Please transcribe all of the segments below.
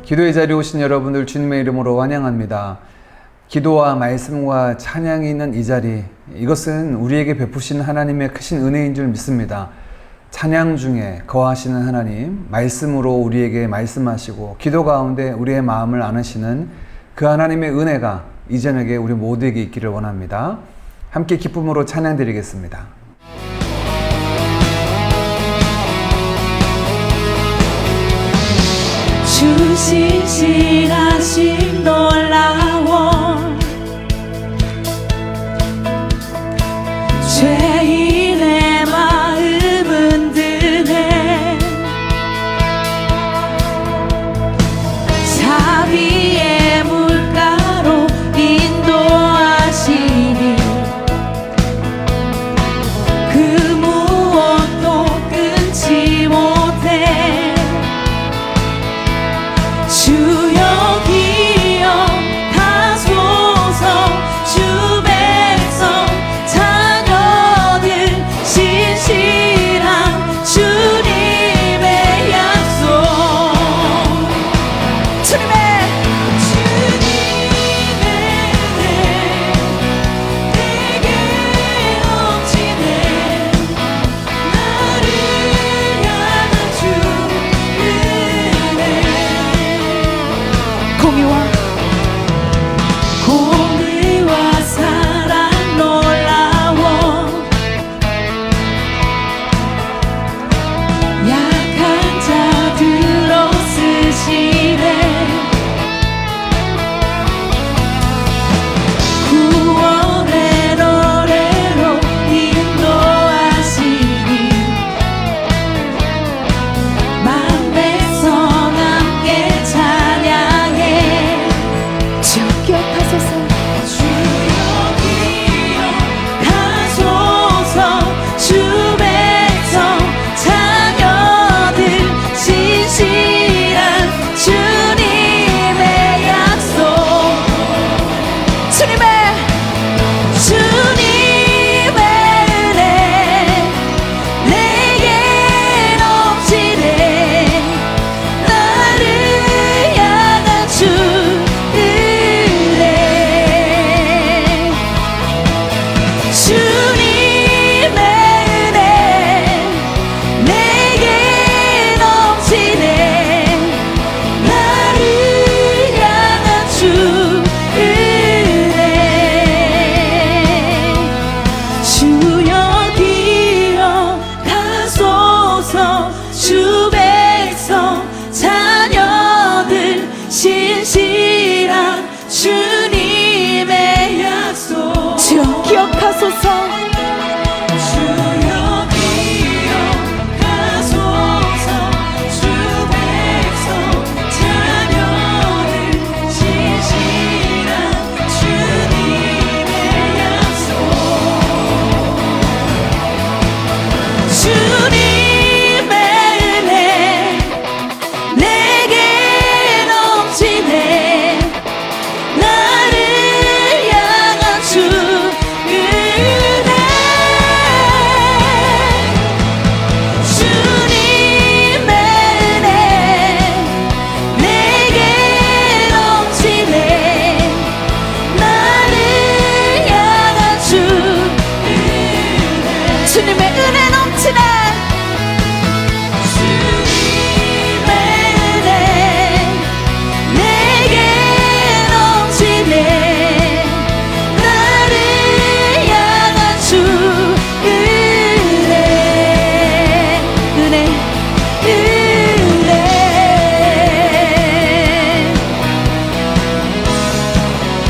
기도의 자리에 오신 여러분들 주님의 이름으로 환영합니다. 기도와 말씀과 찬양이 있는 이 자리, 이것은 우리에게 베푸신 하나님의 크신 은혜인 줄 믿습니다. 찬양 중에 거하시는 하나님, 말씀으로 우리에게 말씀하시고 기도 가운데 우리의 마음을 안으시는 그 하나님의 은혜가 이 저녁에 우리 모두에게 있기를 원합니다. 함께 기쁨으로 찬양 드리겠습니다. 주 신실하심 놀라워 죄인의 마음은 드네 자비의 물가로 인도하시니 그 무엇도 끊지 못해 주여 기억하소서 주 백성 자녀들 신실한 주님의 약속 주님의 은혜 내게 넘치네 나를 향한 주 은혜 공의와 사랑 놀라워 약한 자들어 쓰시네 구원의 노래로 인도하시니 만 백성 함께 찬양해 주여 기억하소서 주여 기억하소서 주 백성 자녀들 신실한 주님의 약속 주님의 은혜 내게 넘치네 나를 향한 주 주님의 은혜 내게 넘치네 나를 향한 주 은혜 주여 기억하소서 주 백성 자녀들 신실한 주님의 약속 주여 기억하소서 주여 기억하소서 주 백성 자녀들 신실한 주님의 약속 주님의 은혜 내게 넘치네 나를 향한 주 은혜 주님의 은혜 내게 넘치네 나를 향한 주 은혜 주님의 은혜 넘치네 주님의 은혜 내게 넘치네 나를 향한 주 은혜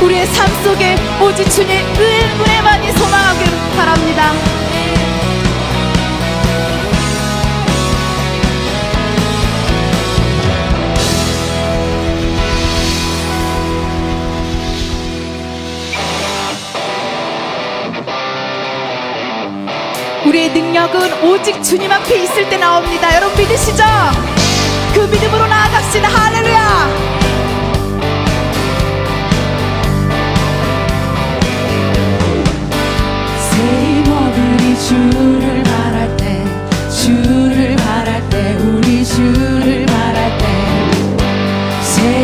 우리의 삶 속에 오직 주님 은혜만이 소망하길 바랍니다. 우리의 능력은 오직 주님 앞에 있을 때 나옵니다. 여러분 믿으시죠? 그 믿음으로 나아갑시다. 할렐루야. 새 임원들이 주를 바랄 때 주를 바랄 때 우리 주를 바랄 때 새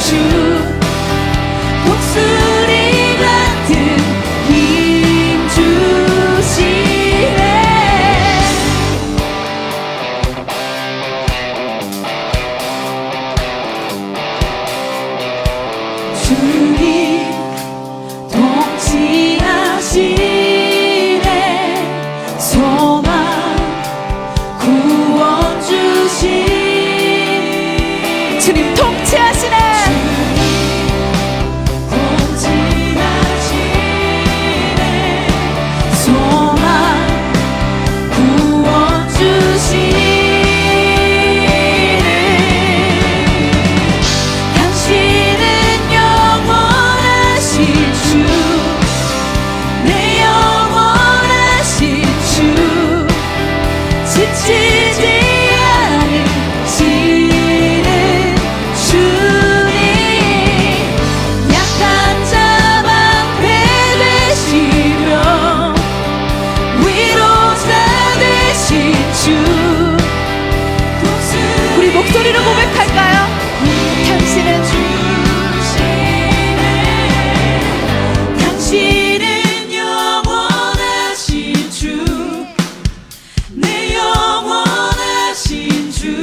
주 독수리 같은 힘 주시네. 주님 통치하시네. 소망 구원 주시. 주님 통치하시네. 통치하시네. 소망 구원 주시네. 당신은 영원하신 주, 내 영원하신 주, 지치지 않으시는 주님. 약한 자 방패 되시며 위로자 되신 주. 우리 목소리로 고백할까요? 당신은 당신은 영원하신 주, 내 영원하신 주,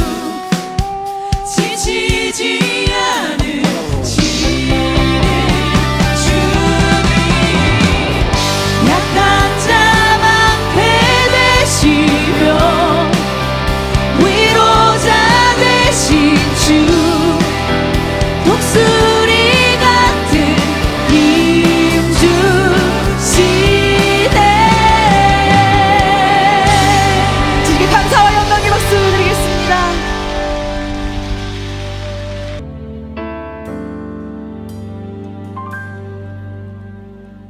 지치지 않으시는 주님. 약한 자 방패 되시며 위로자 되신 주, 독수리 같은 힘 주시네. 주님께 감사와 영광의 박수 드리겠습니다.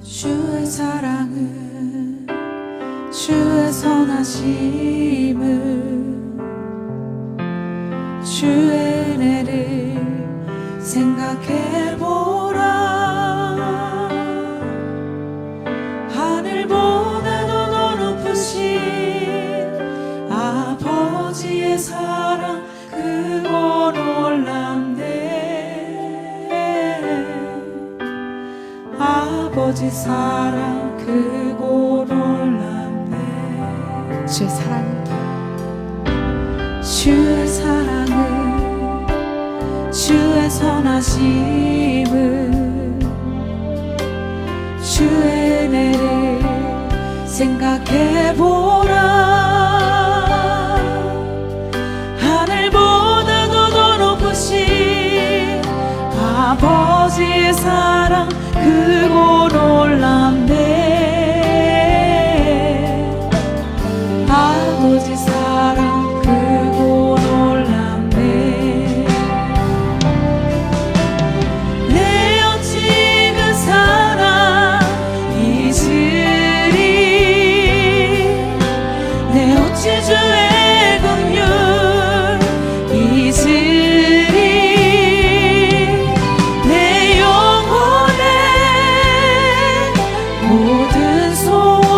주의 사랑은, 주의 선하심은, 주의 은혜를 생각해보라. 하늘보다도 더 높으신 아버지의 사랑 크고 놀랍네. 아버지 사랑 크고 놀랍네. 주의 사랑은, 주의 사랑은, 주의 선하심은, 주의 은혜를 생각해보라. 하늘보다도 더 높으신 아버지의 사랑 크고 놀랍네. 아버지 사랑 크고 놀랍네. 내 어찌 그 사랑 잊으리. 내 어찌 주의 긍휼 잊으리. 내 영혼의 모든 소원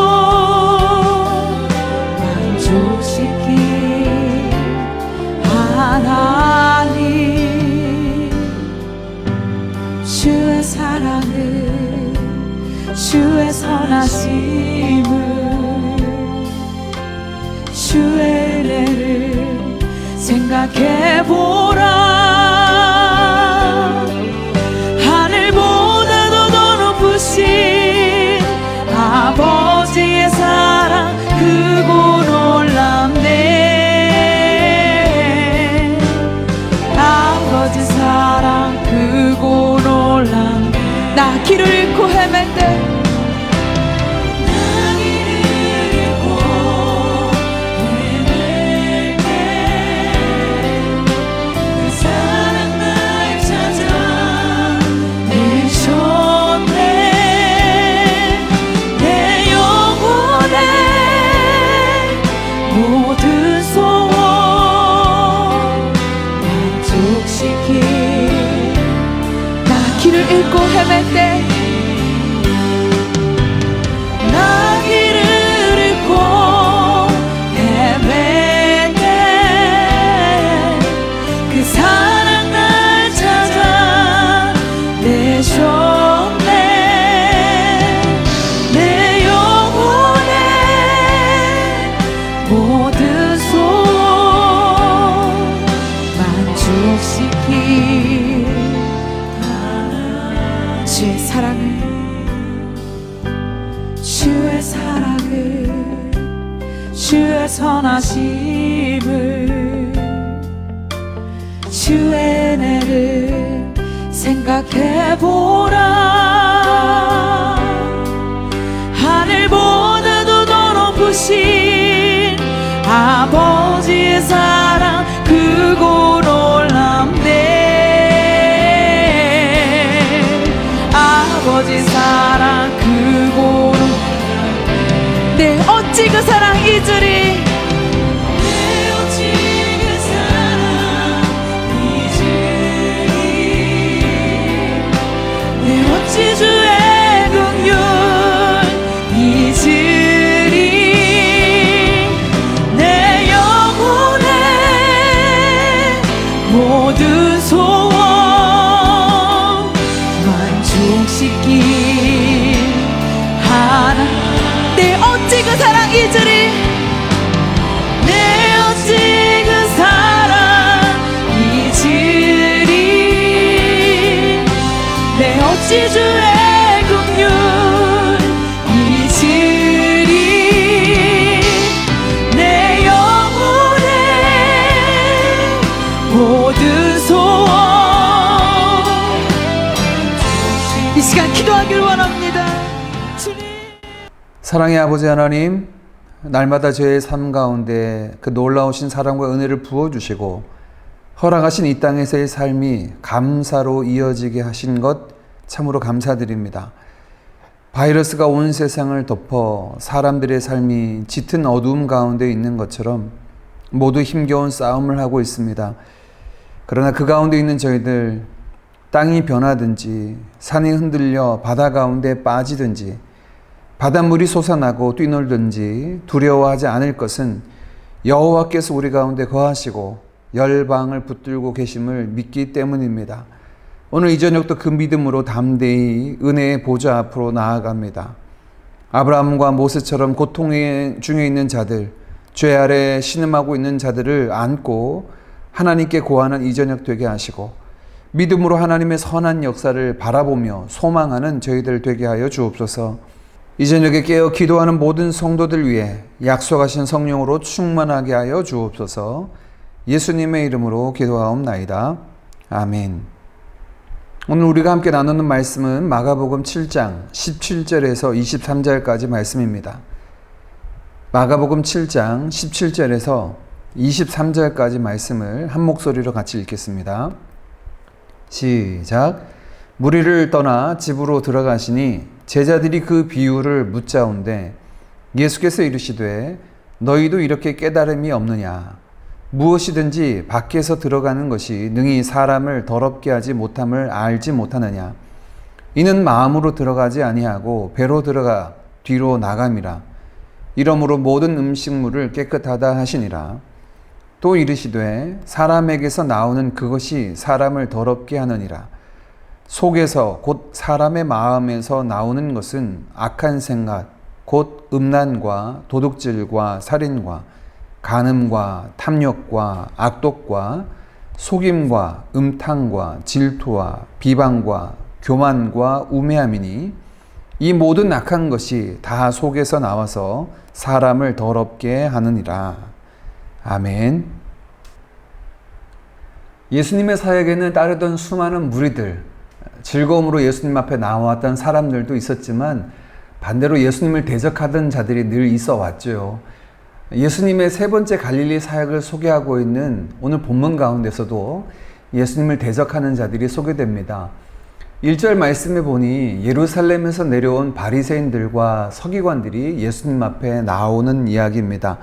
만족시킬 하나님. 주의 사랑은, 주의 선하심은, 주의 은혜를 생각해보라. 하늘보다도 더 높으신 아버지의 사랑 크고 놀랍네. 아버지 사랑 크고 놀랍네. 나 길을 잃고 헤맬 때, 나 길을 잃고 헤맬 때 그 사랑 날 찾아 내셨네. 내 영혼의 모든 소원 만족시킬. 나 길을 잃고 헤맬 때, 나 길을 잃고 헤맬 때 그 사랑 날 찾아 사랑을 주의 선하심을 주의 은혜를 생각해보라. 하늘보다도 더 높으신 아버지의 사랑 크고 놀랍네. 아버지 사랑 크고 네, 어찌 그 사랑 잊으리. 네, 어찌 그 사랑 잊으리. 네, 어찌 주의 긍휼 잊으리. 내 영혼의 모든 소원 만족시킨 하나. 내 어찌 그 사랑 잊으리. 내 어찌 그 사랑 잊으리. 내 어찌 주의 긍휼 잊으리. 내 영혼의 모든 소원. 이 시간 기도하길 원합니다. 주님. 사랑의 아버지 하나님, 날마다 저의 삶 가운데 그 놀라우신 사랑과 은혜를 부어주시고 허락하신 이 땅에서의 삶이 감사로 이어지게 하신 것 참으로 감사드립니다. 바이러스가 온 세상을 덮어 사람들의 삶이 짙은 어두움 가운데 있는 것처럼 모두 힘겨운 싸움을 하고 있습니다. 그러나 그 가운데 있는 저희들, 땅이 변하든지 산이 흔들려 바다 가운데 빠지든지 바닷물이 솟아나고 뛰놀든지 두려워하지 않을 것은 여호와께서 우리 가운데 거하시고 열방을 붙들고 계심을 믿기 때문입니다. 오늘 이 저녁도 그 믿음으로 담대히 은혜의 보좌 앞으로 나아갑니다. 아브라함과 모세처럼 고통 중에 있는 자들, 죄 아래 신음하고 있는 자들을 안고 하나님께 고하는 이 저녁 되게 하시고 믿음으로 하나님의 선한 역사를 바라보며 소망하는 저희들 되게 하여 주옵소서. 이 저녁에 깨어 기도하는 모든 성도들 위해 약속하신 성령으로 충만하게 하여 주옵소서. 예수님의 이름으로 기도하옵나이다. 아멘. 오늘 우리가 함께 나누는 말씀은 마가복음 7장 17절에서 23절까지 말씀입니다. 마가복음 7장 17절에서 23절까지 말씀을 한 목소리로 같이 읽겠습니다. 시작. 무리를 떠나 집으로 들어가시니 제자들이 그 비유를 묻자온데 예수께서 이르시되 너희도 이렇게 깨달음이 없느냐. 무엇이든지 밖에서 들어가는 것이 능히 사람을 더럽게 하지 못함을 알지 못하느냐. 이는 마음으로 들어가지 아니하고 배로 들어가 뒤로 나감이라. 이러므로 모든 음식물을 깨끗하다 하시니라. 또 이르시되 사람에게서 나오는 그것이 사람을 더럽게 하느니라. 속에서 곧 사람의 마음에서 나오는 것은 악한 생각, 곧 음란과 도둑질과 살인과 간음과 탐욕과 악독과 속임과 음탕과 질투와 비방과 교만과 우매함이니 이 모든 악한 것이 다 속에서 나와서 사람을 더럽게 하느니라. 아멘. 예수님의 사역에는 따르던 수많은 무리들, 즐거움으로 예수님 앞에 나왔던 사람들도 있었지만 반대로 예수님을 대적하던 자들이 늘 있어 왔죠. 예수님의 세 번째 갈릴리 사역을 소개하고 있는 오늘 본문 가운데서도 예수님을 대적하는 자들이 소개됩니다. 1절 말씀에 보니 예루살렘에서 내려온 바리새인들과 서기관들이 예수님 앞에 나오는 이야기입니다.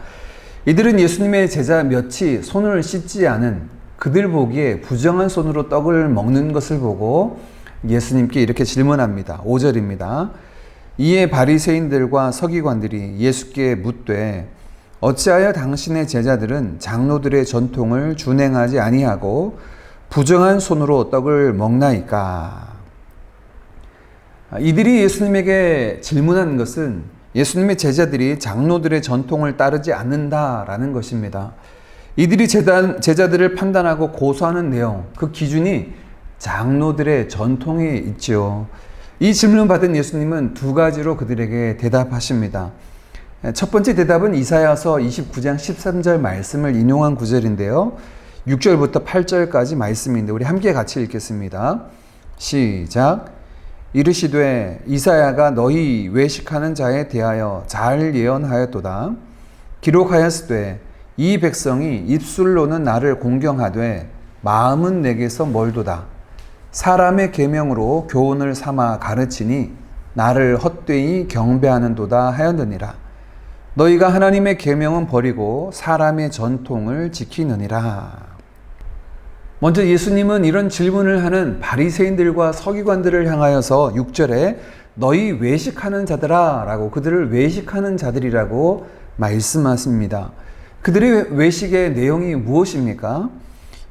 이들은 예수님의 제자 몇이 손을 씻지 않은 그들 보기에 부정한 손으로 떡을 먹는 것을 보고 예수님께 이렇게 질문합니다. 5절입니다. 이에 바리새인들과 서기관들이 예수께 묻되 어찌하여 당신의 제자들은 장로들의 전통을 준행하지 아니하고 부정한 손으로 떡을 먹나이까? 이들이 예수님에게 질문한 것은 예수님의 제자들이 장로들의 전통을 따르지 않는다라는 것입니다. 이들이 제자들을 판단하고 고소하는 내용, 그 기준이 장로들의 전통에 있지요. 이 질문을 받은 예수님은 두 가지로 그들에게 대답하십니다. 첫 번째 대답은 이사야서 29장 13절 말씀을 인용한 구절인데요. 6절부터 8절까지 말씀인데 우리 함께 같이 읽겠습니다. 시작. 이르시되 이사야가 너희 외식하는 자에 대하여 잘 예언하였도다. 기록하였으되 이 백성이 입술로는 나를 공경하되 마음은 내게서 멀도다. 사람의 계명으로 교훈을 삼아 가르치니 나를 헛되이 경배하는도다 하였느니라. 너희가 하나님의 계명은 버리고 사람의 전통을 지키느니라. 먼저 예수님은 이런 질문을 하는 바리새인들과 서기관들을 향하여서 6절에 너희 외식하는 자들아 라고 그들을 외식하는 자들이라고 말씀하십니다. 그들의 외식의 내용이 무엇입니까?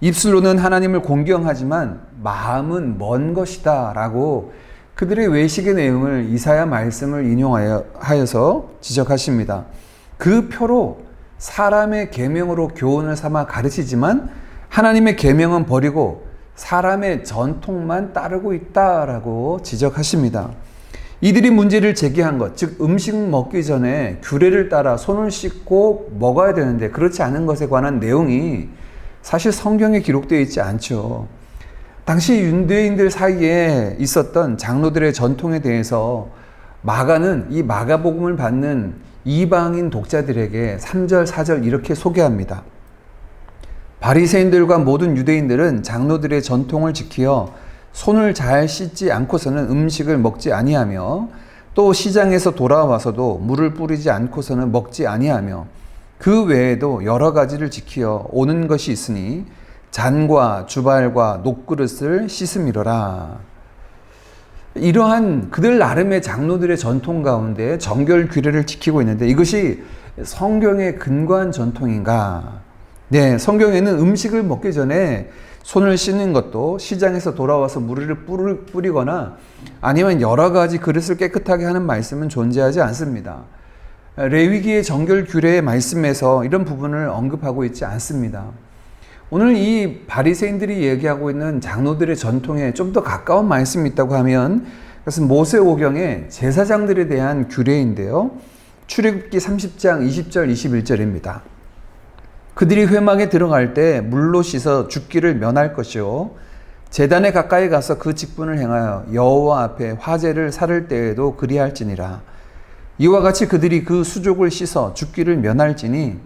입술로는 하나님을 공경하지만 마음은 먼 것이다 라고 그들의 외식의 내용을 이사야 말씀을 인용하여서 지적하십니다. 그 표로 사람의 계명으로 교훈을 삼아 가르치지만 하나님의 계명은 버리고 사람의 전통만 따르고 있다라고 지적하십니다. 이들이 문제를 제기한 것, 즉 음식 먹기 전에 규례를 따라 손을 씻고 먹어야 되는데 그렇지 않은 것에 관한 내용이 사실 성경에 기록되어 있지 않죠. 당시 유대인들 사이에 있었던 장로들의 전통에 대해서 마가는 이 마가복음을 받는 이방인 독자들에게 3절, 4절 이렇게 소개합니다. 바리새인들과 모든 유대인들은 장로들의 전통을 지키어 손을 잘 씻지 않고서는 음식을 먹지 아니하며 또 시장에서 돌아와서도 물을 뿌리지 않고서는 먹지 아니하며 그 외에도 여러 가지를 지키어 오는 것이 있으니 잔과 주발과 녹그릇을 씻음이로라. 이러한 그들 나름의 장로들의 전통 가운데 정결 규례를 지키고 있는데 이것이 성경에 근거한 전통인가? 네, 성경에는 음식을 먹기 전에 손을 씻는 것도 시장에서 돌아와서 물을 뿌리거나 아니면 여러 가지 그릇을 깨끗하게 하는 말씀은 존재하지 않습니다. 레위기의 정결 규례의 말씀에서 이런 부분을 언급하고 있지 않습니다. 오늘 이 바리새인들이 얘기하고 있는 장로들의 전통에 좀 더 가까운 말씀이 있다고 하면 그것은 모세오경의 제사장들에 대한 규례인데요. 출애굽기 30장 20절 21절입니다. 그들이 회막에 들어갈 때 물로 씻어 죽기를 면할 것이요 제단에 가까이 가서 그 직분을 행하여 여호와 앞에 화제를 살을 때에도 그리할지니라. 이와 같이 그들이 그 수족을 씻어 죽기를 면할지니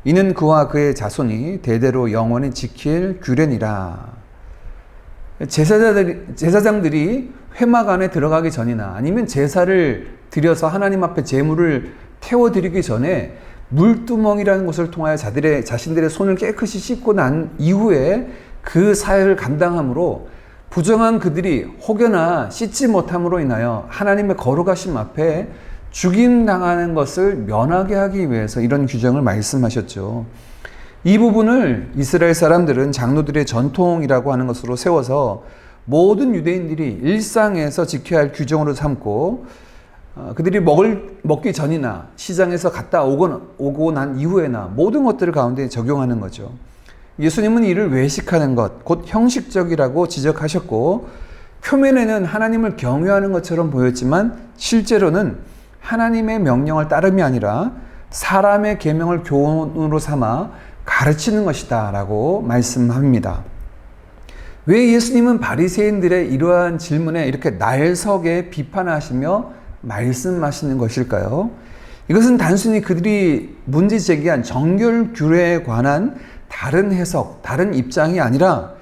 이는 그와 그의 자손이 대대로 영원히 지킬 규례니라. 제사장들이 회막 안에 들어가기 전이나 아니면 제사를 드려서 하나님 앞에 제물을 태워드리기 전에 물두멍이라는 곳을 통하여 자신들의 손을 깨끗이 씻고 난 이후에 그 사역을 감당함으로 부정한 그들이 혹여나 씻지 못함으로 인하여 하나님의 거룩하심 앞에 죽임당하는 것을 면하게 하기 위해서 이런 규정을 말씀하셨죠. 이 부분을 이스라엘 사람들은 장로들의 전통이라고 하는 것으로 세워서 모든 유대인들이 일상에서 지켜야 할 규정으로 삼고 그들이 먹기 전이나 시장에서 갔다 오고 난 이후에나 모든 것들을 가운데 적용하는 거죠. 예수님은 이를 외식하는 것, 곧 형식적이라고 지적하셨고 표면에는 하나님을 경외하는 것처럼 보였지만 실제로는 하나님의 명령을 따름이 아니라 사람의 계명을 교훈으로 삼아 가르치는 것이다 라고 말씀합니다. 왜 예수님은 바리새인들의 이러한 질문에 이렇게 날석에 비판하시며 말씀하시는 것일까요? 이것은 단순히 그들이 문제 제기한 정결 규례에 관한 다른 해석, 다른 입장이 아니라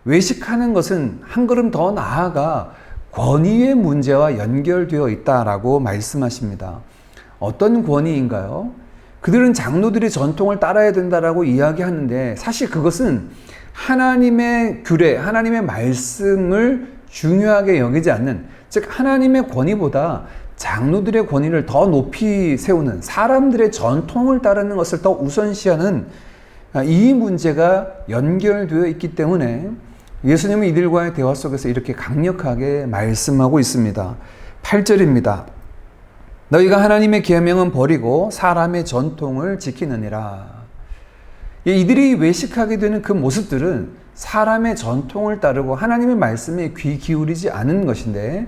외식하는 것은 한 걸음 더 나아가 권위의 문제와 연결되어 있다라고 말씀하십니다. 어떤 권위인가요? 그들은 장로들의 전통을 따라야 된다라고 이야기하는데 사실 그것은 하나님의 규례, 하나님의 말씀을 중요하게 여기지 않는, 즉 하나님의 권위보다 장로들의 권위를 더 높이 세우는, 사람들의 전통을 따르는 것을 더 우선시하는 이 문제가 연결되어 있기 때문에 예수님은 이들과의 대화 속에서 이렇게 강력하게 말씀하고 있습니다. 8절입니다. 너희가 하나님의 계명은 버리고 사람의 전통을 지키느니라. 이들이 외식하게 되는 그 모습들은 사람의 전통을 따르고 하나님의 말씀에 귀 기울이지 않은 것인데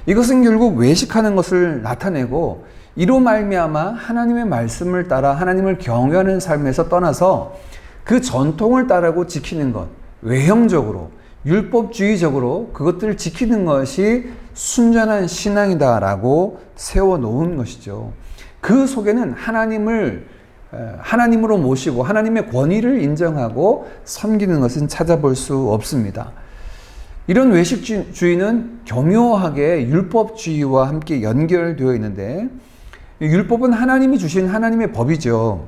이것은 결국 외식하는 것을 나타내고 이로 말미암아 하나님의 말씀을 따라 하나님을 경외하는 삶에서 떠나서 그 전통을 따르고 지키는 것, 외형적으로 율법주의적으로 그것들을 지키는 것이 순전한 신앙이다라고 세워놓은 것이죠. 그 속에는 하나님으로 모시고 하나님의 권위를 인정하고 섬기는 것은 찾아볼 수 없습니다. 이런 외식주의는 교묘하게 율법주의와 함께 연결되어 있는데, 율법은 하나님이 주신 하나님의 법이죠.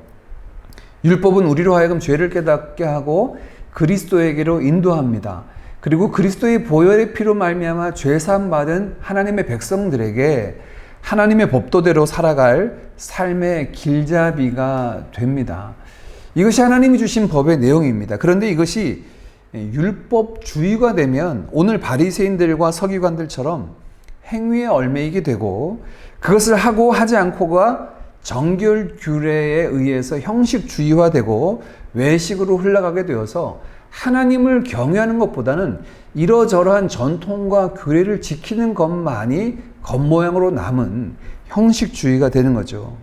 율법은 우리로 하여금 죄를 깨닫게 하고 그리스도에게로 인도합니다. 그리고 그리스도의 보혈의 피로 말미암아 죄사함 받은 하나님의 백성들에게 하나님의 법도대로 살아갈 삶의 길잡이가 됩니다. 이것이 하나님이 주신 법의 내용입니다. 그런데 이것이 율법주의가 되면 오늘 바리새인들과 서기관들처럼 행위에 얽매이게 되고, 그것을 하고 하지 않고가 정결규례에 의해서 형식주의화되고 외식으로 흘러가게 되어서 하나님을 경외하는 것보다는 이러저러한 전통과 규례를 지키는 것만이 겉모양으로 남은 형식주의가 되는 거죠.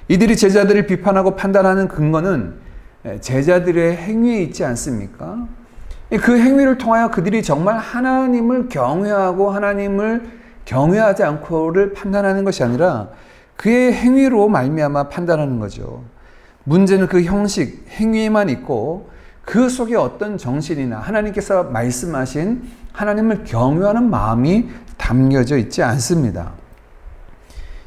이들이 제자들을 비판하고 판단하는 근거는 제자들의 행위에 있지 않습니까? 그 행위를 통하여 그들이 정말 하나님을 경외하고 하나님을 경외하지 않고를 판단하는 것이 아니라 그의 행위로 말미암아 판단하는 거죠. 문제는 그 형식, 행위에만 있고 그 속에 어떤 정신이나 하나님께서 말씀하신 하나님을 경외하는 마음이 담겨져 있지 않습니다.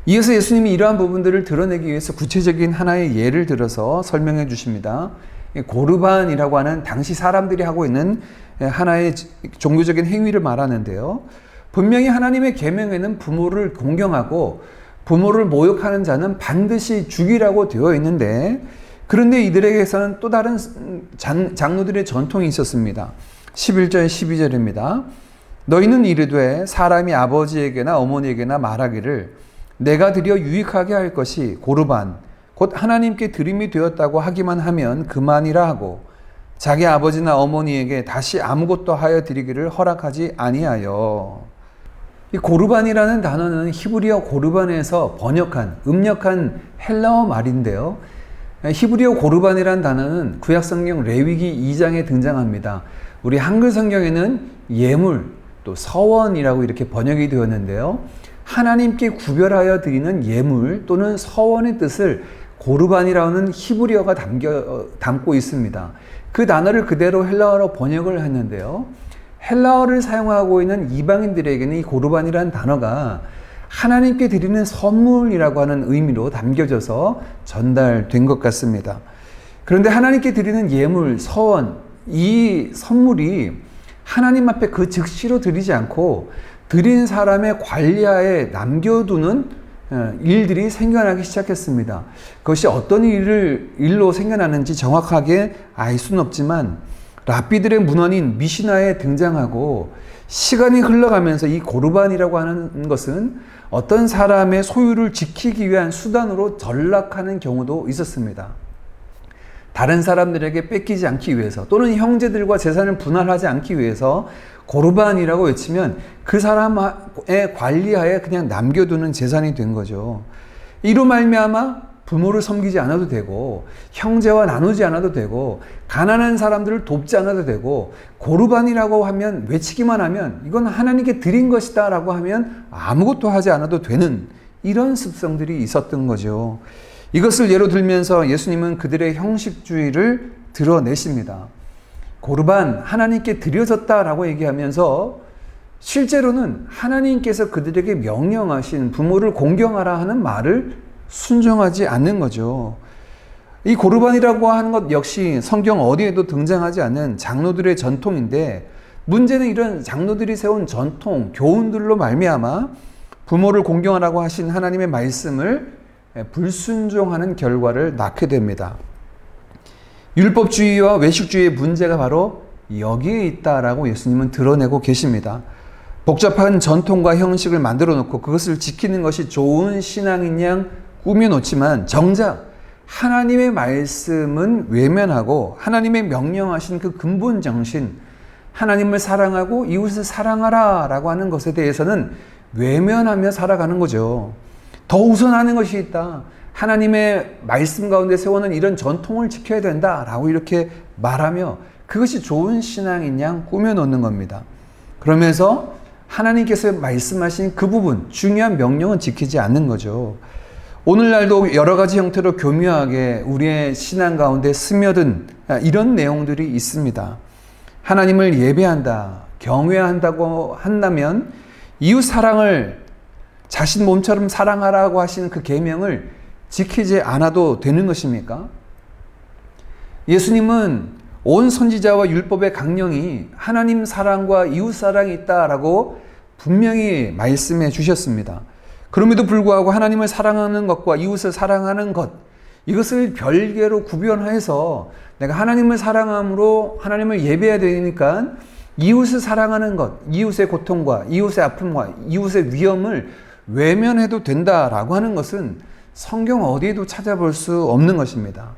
이어서 예수님이 이러한 부분들을 드러내기 위해서 구체적인 하나의 예를 들어서 설명해 주십니다. 고르반이라고 하는 당시 사람들이 하고 있는 하나의 종교적인 행위를 말하는데요. 분명히 하나님의 계명에는 부모를 공경하고 부모를 모욕하는 자는 반드시 죽이라고 되어 있는데, 그런데 이들에게서는 또 다른 장로들의 전통이 있었습니다. 11절 12절입니다. 너희는 이르되 사람이 아버지에게나 어머니에게나 말하기를 내가 드려 유익하게 할 것이 고르반 곧 하나님께 드림이 되었다고 하기만 하면 그만이라 하고 자기 아버지나 어머니에게 다시 아무것도 하여 드리기를 허락하지 아니하여. 이 고르반이라는 단어는 히브리어 고르반에서 음력한 헬라어 말인데요. 히브리어 고르반이라는 단어는 구약성경 레위기 2장에 등장합니다. 우리 한글 성경에는 예물, 또 서원이라고 이렇게 번역이 되었는데요. 하나님께 구별하여 드리는 예물 또는 서원의 뜻을 고르반이라는 히브리어가 담고 있습니다. 그 단어를 그대로 헬라어로 번역을 했는데요. 헬라어를 사용하고 있는 이방인들에게는 이 고르반이라는 단어가 하나님께 드리는 선물이라고 하는 의미로 담겨져서 전달된 것 같습니다. 그런데 하나님께 드리는 예물, 서원, 이 선물이 하나님 앞에 그 즉시로 드리지 않고 드린 사람의 관리하에 남겨두는 일들이 생겨나기 시작했습니다. 그것이 어떤 일로 생겨나는지 정확하게 알 수는 없지만 랍비들의 문헌인 미시나에 등장하고, 시간이 흘러가면서 이 고르반이라고 하는 것은 어떤 사람의 소유를 지키기 위한 수단으로 전락하는 경우도 있었습니다. 다른 사람들에게 뺏기지 않기 위해서 또는 형제들과 재산을 분할하지 않기 위해서 고르반이라고 외치면 그 사람의 관리하에 그냥 남겨두는 재산이 된 거죠. 이로 말미암아 부모를 섬기지 않아도 되고 형제와 나누지 않아도 되고 가난한 사람들을 돕지 않아도 되고, 고르반이라고 하면 외치기만 하면 이건 하나님께 드린 것이다 라고 하면 아무것도 하지 않아도 되는 이런 습성들이 있었던 거죠. 이것을 예로 들면서 예수님은 그들의 형식주의를 드러내십니다. 고르반, 하나님께 드려졌다라고 얘기하면서 실제로는 하나님께서 그들에게 명령하신 부모를 공경하라 하는 말을 순종하지 않는 거죠. 이 고르반이라고 하는 것 역시 성경 어디에도 등장하지 않는 장로들의 전통인데, 문제는 이런 장로들이 세운 전통, 교훈들로 말미암아 부모를 공경하라고 하신 하나님의 말씀을 불순종하는 결과를 낳게 됩니다. 율법주의와 외식주의의 문제가 바로 여기에 있다라고 예수님은 드러내고 계십니다. 복잡한 전통과 형식을 만들어 놓고 그것을 지키는 것이 좋은 신앙인 양 꾸며 놓지만 정작 하나님의 말씀은 외면하고 하나님의 명령하신 그 근본 정신, 하나님을 사랑하고 이웃을 사랑하라 라고 하는 것에 대해서는 외면하며 살아가는 거죠. 더 우선하는 것이 있다. 하나님의 말씀 가운데 세워놓은 이런 전통을 지켜야 된다라고 이렇게 말하며 그것이 좋은 신앙인 양 꾸며놓는 겁니다. 그러면서 하나님께서 말씀하신 그 부분, 중요한 명령은 지키지 않는 거죠. 오늘날도 여러 가지 형태로 교묘하게 우리의 신앙 가운데 스며든 이런 내용들이 있습니다. 하나님을 예배한다, 경외한다고 한다면 이웃 사랑을 자신 몸처럼 사랑하라고 하시는 그 계명을 지키지 않아도 되는 것입니까? 예수님은 온 선지자와 율법의 강령이 하나님 사랑과 이웃 사랑이 있다라고 분명히 말씀해 주셨습니다. 그럼에도 불구하고 하나님을 사랑하는 것과 이웃을 사랑하는 것, 이것을 별개로 구별해서 내가 하나님을 사랑함으로 하나님을 예배해야 되니까 이웃을 사랑하는 것, 이웃의 고통과 이웃의 아픔과 이웃의 위험을 외면해도 된다라고 하는 것은 성경 어디에도 찾아볼 수 없는 것입니다.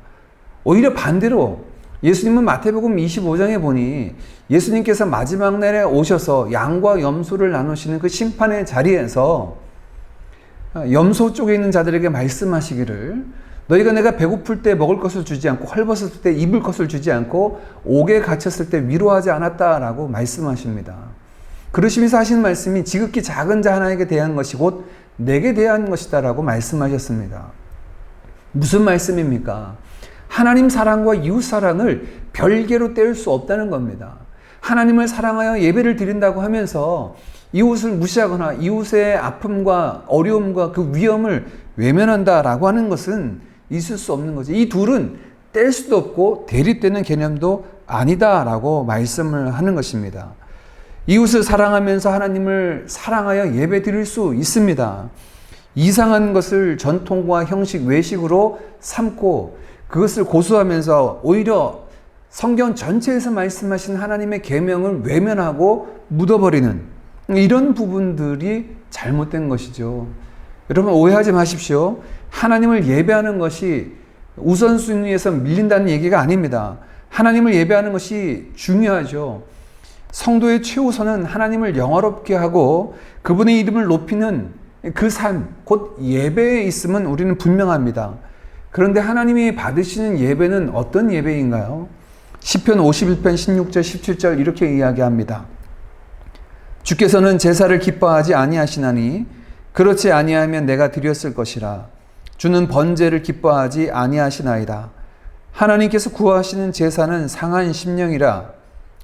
오히려 반대로 예수님은 마태복음 25장에 보니 예수님께서 마지막 날에 오셔서 양과 염소를 나누시는 그 심판의 자리에서 염소 쪽에 있는 자들에게 말씀하시기를 너희가 내가 배고플 때 먹을 것을 주지 않고 헐벗을 때 입을 것을 주지 않고 옥에 갇혔을 때 위로하지 않았다라고 말씀하십니다. 그러시면서 하신 말씀이 지극히 작은 자 하나에게 대한 것이 곧 내게 대한 것이다 라고 말씀하셨습니다. 무슨 말씀입니까? 하나님 사랑과 이웃 사랑을 별개로 떼울 수 없다는 겁니다. 하나님을 사랑하여 예배를 드린다고 하면서 이웃을 무시하거나 이웃의 아픔과 어려움과 그 위험을 외면한다라고 하는 것은 있을 수 없는 거죠. 이 둘은 뗄 수도 없고 대립되는 개념도 아니다라고 말씀을 하는 것입니다. 이웃을 사랑하면서 하나님을 사랑하여 예배 드릴 수 있습니다. 이상한 것을 전통과 형식, 외식으로 삼고 그것을 고수하면서 오히려 성경 전체에서 말씀하신 하나님의 계명을 외면하고 묻어버리는 이런 부분들이 잘못된 것이죠. 여러분 오해하지 마십시오. 하나님을 예배하는 것이 우선순위에서 밀린다는 얘기가 아닙니다. 하나님을 예배하는 것이 중요하죠. 성도의 최우선은 하나님을 영화롭게 하고 그분의 이름을 높이는 그 삶, 곧 예배에 있음은 우리는 분명합니다. 그런데 하나님이 받으시는 예배는 어떤 예배인가요? 시편 51편 16절 17절 이렇게 이야기합니다. 주께서는 제사를 기뻐하지 아니하시나니 그렇지 아니하면 내가 드렸을 것이라. 주는 번제를 기뻐하지 아니하시나이다. 하나님께서 구하시는 제사는 상한 심령이라.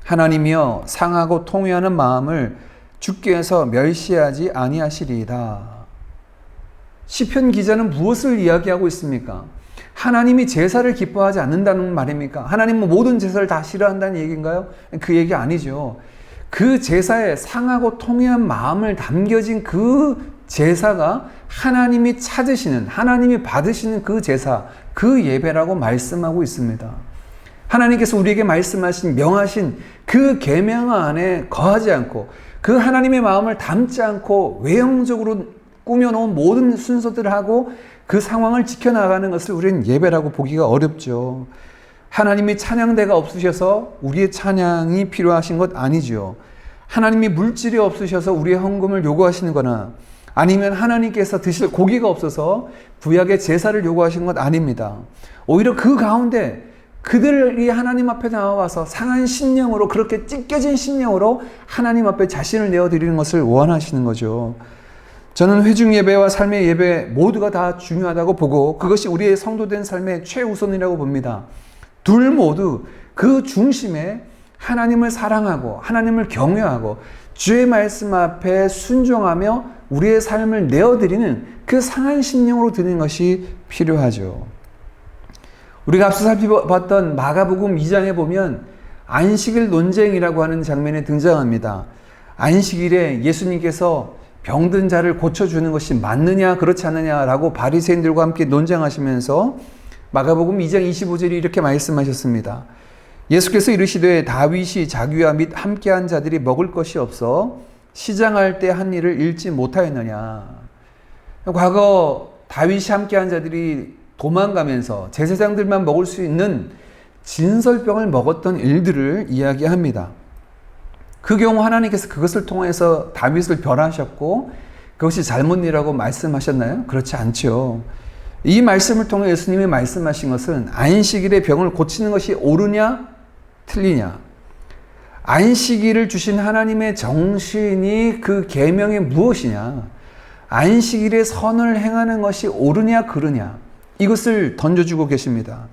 하나님이여 상하고 통회하는 마음을 주께서 멸시하지 아니하시리이다. 시편 기자는 무엇을 이야기하고 있습니까? 하나님이 제사를 기뻐하지 않는다는 말입니까? 하나님은 모든 제사를 다 싫어한다는 얘기인가요? 그 얘기 아니죠. 그 제사에 상하고 통회한 마음을 담겨진 그 제사가 하나님이 찾으시는, 하나님이 받으시는 그 제사, 그 예배라고 말씀하고 있습니다. 하나님께서 우리에게 말씀하신, 명하신 그 계명 안에 거하지 않고 그 하나님의 마음을 담지 않고 외형적으로 꾸며놓은 모든 순서들을 하고 그 상황을 지켜나가는 것을 우리는 예배라고 보기가 어렵죠. 하나님이 찬양대가 없으셔서 우리의 찬양이 필요하신 것 아니죠. 하나님이 물질이 없으셔서 우리의 헌금을 요구하시는 거나 아니면 하나님께서 드실 고기가 없어서 구약의 제사를 요구하신 것 아닙니다. 오히려 그 가운데 그들이 하나님 앞에 나와서 상한 심령으로, 그렇게 찢겨진 심령으로 하나님 앞에 자신을 내어드리는 것을 원하시는 거죠. 저는 회중 예배와 삶의 예배 모두가 다 중요하다고 보고 그것이 우리의 성도된 삶의 최우선이라고 봅니다. 둘 모두 그 중심에 하나님을 사랑하고 하나님을 경외하고 주의 말씀 앞에 순종하며 우리의 삶을 내어드리는 그 상한 심령으로 드리는 것이 필요하죠. 우리가 앞서 살펴봤던 마가복음 2장에 보면 안식일 논쟁이라고 하는 장면이 등장합니다. 안식일에 예수님께서 병든 자를 고쳐주는 것이 맞느냐 그렇지 않느냐라고 바리새인들과 함께 논쟁하시면서 마가복음 2장 25절이 이렇게 말씀하셨습니다. 예수께서 이르시되 다윗이 자기와 및 함께한 자들이 먹을 것이 없어 시장할 때 한 일을 잃지 못하였느냐. 과거 다윗이 함께한 자들이 도망가면서 제사장들만 먹을 수 있는 진설병을 먹었던 일들을 이야기합니다. 그 경우 하나님께서 그것을 통해서 다윗을 벌하셨고 그것이 잘못 일이라고 말씀하셨나요? 그렇지 않죠. 이 말씀을 통해 예수님이 말씀하신 것은 안식일의 병을 고치는 것이 옳으냐 틀리냐, 안식일을 주신 하나님의 정신이 그 계명이 무엇이냐, 안식일의 선을 행하는 것이 옳으냐 그르냐, 이것을 던져주고 계십니다.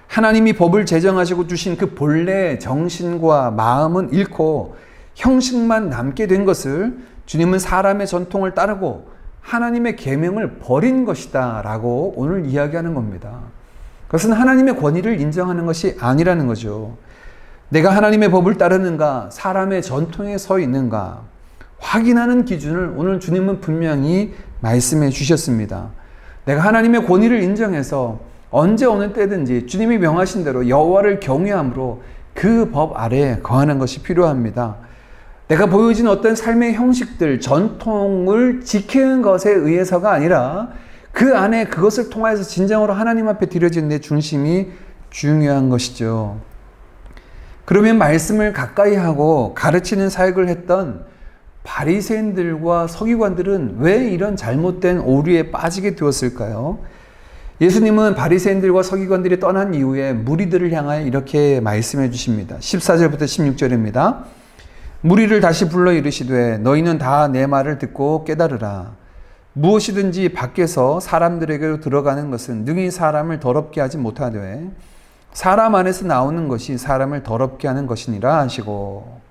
하나님이 법을 제정하시고 주신 그 본래 정신과 마음은 잃고 형식만 남게 된 것을 주님은 사람의 전통을 따르고 하나님의 계명을 버린 것이다 라고 오늘 이야기하는 겁니다. 그것은 하나님의 권위를 인정하는 것이 아니라는 거죠. 내가 하나님의 법을 따르는가, 사람의 전통에 서 있는가 확인하는 기준을 오늘 주님은 분명히 말씀해 주셨습니다. 내가 하나님의 권위를 인정해서 언제 어느 때든지 주님이 명하신 대로 여호와를 경외함으로 그 법 아래에 거하는 것이 필요합니다. 내가 보여진 어떤 삶의 형식들, 전통을 지키는 것에 의해서가 아니라 그 안에 그것을 통해서 진정으로 하나님 앞에 드려진 내 중심이 중요한 것이죠. 그러면 말씀을 가까이 하고 가르치는 사역을 했던 바리새인들과 서기관들은 왜 이런 잘못된 오류에 빠지게 되었을까요? 예수님은 바리새인들과 서기관들이 떠난 이후에 무리들을 향하여 이렇게 말씀해 주십니다. 14절부터 16절입니다. 무리를 다시 불러 이르시되 너희는 다 내 말을 듣고 깨달으라. 무엇이든지 밖에서 사람들에게로 들어가는 것은 능히 사람을 더럽게 하지 못하되 사람 안에서 나오는 것이 사람을 더럽게 하는 것이니라 하시고,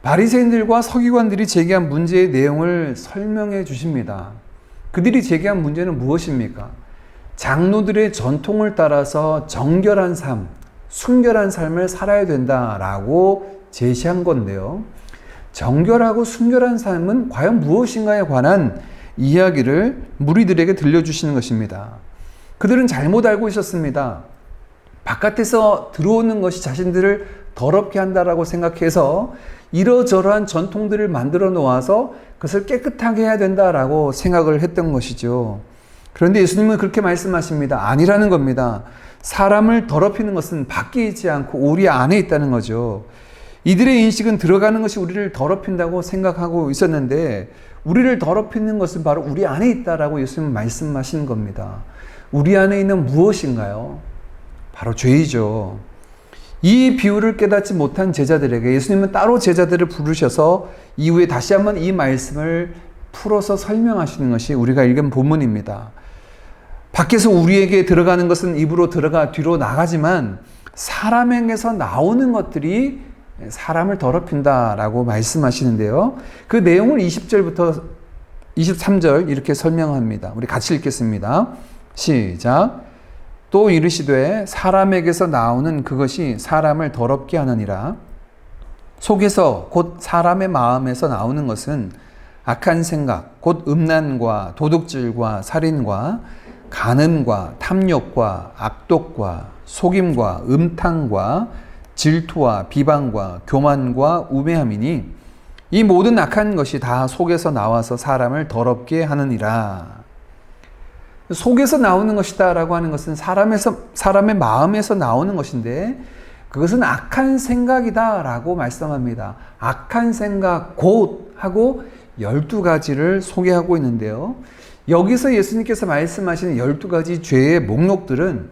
바리새인들과 서기관들이 제기한 문제의 내용을 설명해 주십니다. 그들이 제기한 문제는 무엇입니까? 장로들의 전통을 따라서 정결한 삶, 순결한 삶을 살아야 된다라고 제시한 건데요. 정결하고 순결한 삶은 과연 무엇인가에 관한 이야기를 무리들에게 들려주시는 것입니다. 그들은 잘못 알고 있었습니다. 바깥에서 들어오는 것이 자신들을 더럽게 한다라고 생각해서 이러저러한 전통들을 만들어 놓아서 그것을 깨끗하게 해야 된다라고 생각을 했던 것이죠. 그런데 예수님은 그렇게 말씀하십니다. 아니라는 겁니다. 사람을 더럽히는 것은 밖에 있지 않고 우리 안에 있다는 거죠. 이들의 인식은 들어가는 것이 우리를 더럽힌다고 생각하고 있었는데 우리를 더럽히는 것은 바로 우리 안에 있다라고 예수님은 말씀하시는 겁니다. 우리 안에 있는 무엇인가요? 바로 죄이죠. 이 비유를 깨닫지 못한 제자들에게 예수님은 따로 제자들을 부르셔서 이후에 다시 한번 이 말씀을 풀어서 설명하시는 것이 우리가 읽은 본문입니다. 밖에서 우리에게 들어가는 것은 입으로 들어가 뒤로 나가지만 사람에게서 나오는 것들이 사람을 더럽힌다라고 말씀하시는데요. 그 내용을 20절부터 23절 이렇게 설명합니다. 우리 같이 읽겠습니다. 시작. 또 이르시되 사람에게서 나오는 그것이 사람을 더럽게 하느니라. 속에서 곧 사람의 마음에서 나오는 것은 악한 생각, 곧 음란과 도둑질과 살인과 간음과 탐욕과 악독과 속임과 음탕과 질투와 비방과 교만과 우매함이니 이 모든 악한 것이 다 속에서 나와서 사람을 더럽게 하느니라. 속에서 나오는 것이다 라고 하는 것은 사람의 마음에서 나오는 것인데 그것은 악한 생각이다 라고 말씀합니다. 악한 생각 곧 하고 12가지를 소개하고 있는데요. 여기서 예수님께서 말씀하시는 12가지 죄의 목록들은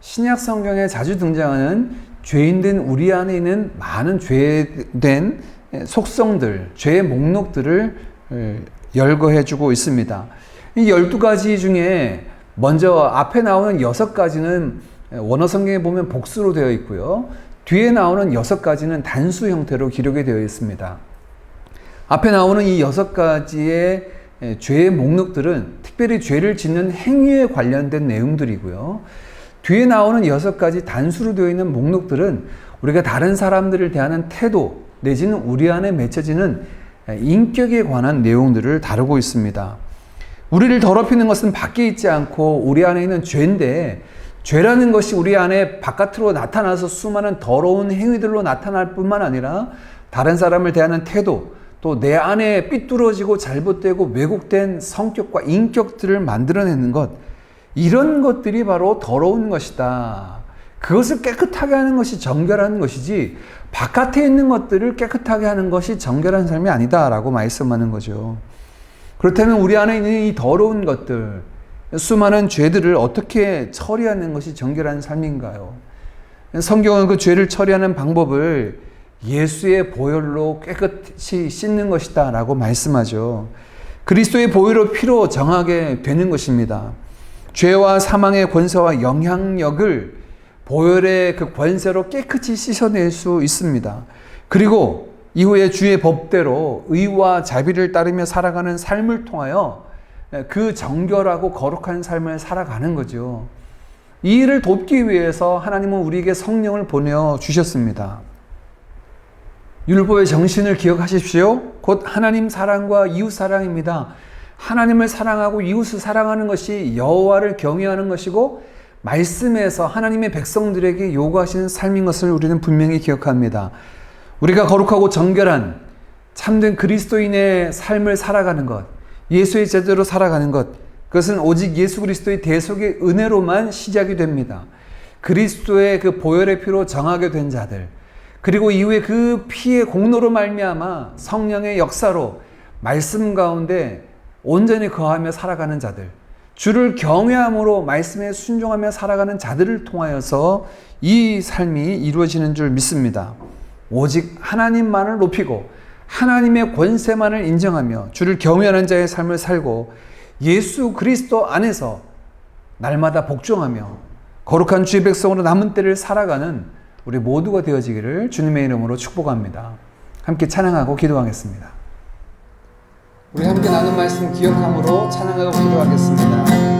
신약 성경에 자주 등장하는 죄인된 우리 안에 있는 많은 죄된 속성들, 죄의 목록들을 열거해 주고 있습니다. 이 12가지 중에 먼저 앞에 나오는 6가지는 원어 성경에 보면 복수로 되어 있고요. 뒤에 나오는 6가지는 단수 형태로 기록이 되어 있습니다. 앞에 나오는 이 6가지의 죄의 목록들은 특별히 죄를 짓는 행위에 관련된 내용들이고요. 뒤에 나오는 6가지 단수로 되어 있는 목록들은 우리가 다른 사람들을 대하는 태도 내지는 우리 안에 맺혀지는 인격에 관한 내용들을 다루고 있습니다. 우리를 더럽히는 것은 밖에 있지 않고 우리 안에 있는 죄인데 죄라는 것이 우리 안에 바깥으로 나타나서 수많은 더러운 행위들로 나타날 뿐만 아니라 다른 사람을 대하는 태도, 또 내 안에 삐뚤어지고 잘못되고 왜곡된 성격과 인격들을 만들어내는 것, 이런 것들이 바로 더러운 것이다. 그것을 깨끗하게 하는 것이 정결한 것이지 바깥에 있는 것들을 깨끗하게 하는 것이 정결한 삶이 아니다 라고 말씀하는 거죠. 그렇다면 우리 안에 있는 이 더러운 것들, 수많은 죄들을 어떻게 처리하는 것이 정결한 삶인가요? 성경은 그 죄를 처리하는 방법을 예수의 보혈로 깨끗이 씻는 것이다 라고 말씀하죠. 그리스도의 보혈로 피로 정하게 되는 것입니다. 죄와 사망의 권세와 영향력을 보혈의 그 권세로 깨끗이 씻어낼 수 있습니다. 그리고 이후에 주의 법대로 의와 자비를 따르며 살아가는 삶을 통하여 그 정결하고 거룩한 삶을 살아가는 거죠. 이 일을 돕기 위해서 하나님은 우리에게 성령을 보내주셨습니다. 율법의 정신을 기억하십시오. 곧 하나님 사랑과 이웃 사랑입니다. 하나님을 사랑하고 이웃을 사랑하는 것이 여호와를 경외하는 것이고 말씀에서 하나님의 백성들에게 요구하시는 삶인 것을 우리는 분명히 기억합니다. 우리가 거룩하고 정결한 참된 그리스도인의 삶을 살아가는 것, 예수의 제대로 살아가는 것, 그것은 오직 예수 그리스도의 대속의 은혜로만 시작이 됩니다. 그리스도의 그 보혈의 피로 정하게 된 자들, 그리고 이후에 그 피의 공로로 말미암아 성령의 역사로 말씀 가운데 온전히 거하며 살아가는 자들, 주를 경외함으로 말씀에 순종하며 살아가는 자들을 통하여서 이 삶이 이루어지는 줄 믿습니다. 오직 하나님만을 높이고 하나님의 권세만을 인정하며 주를 경외하는 자의 삶을 살고 예수 그리스도 안에서 날마다 복종하며 거룩한 주의 백성으로 남은 때를 살아가는 우리 모두가 되어지기를 주님의 이름으로 축복합니다. 함께 찬양하고 기도하겠습니다. 우리 함께 나눈 말씀 기억함으로 찬양하고 기도하겠습니다.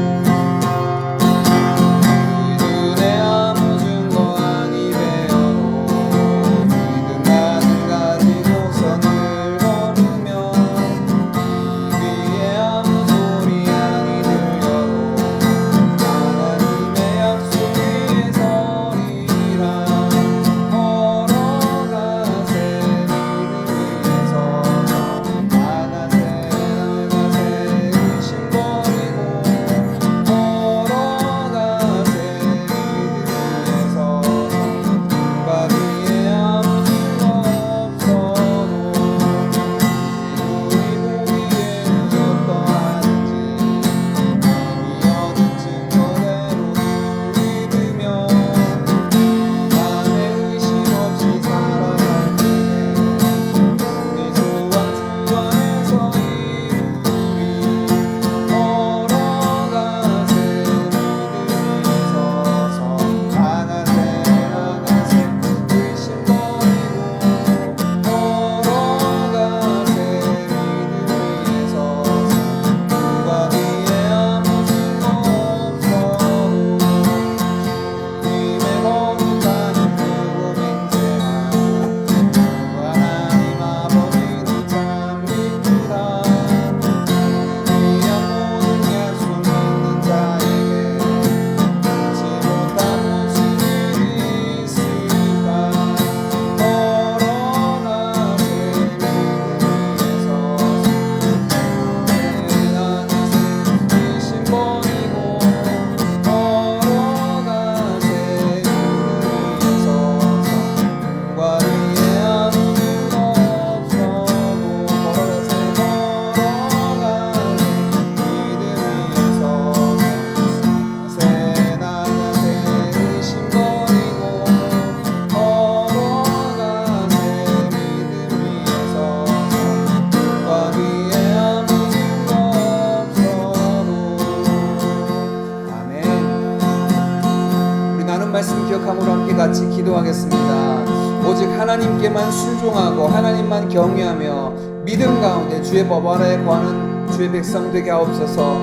기억함으로 함께 같이 기도하겠습니다. 오직 하나님께만 순종하고 하나님만 경외하며 믿음 가운데 주의 법 아래에 거하는 주의 백성 되게 하옵소서.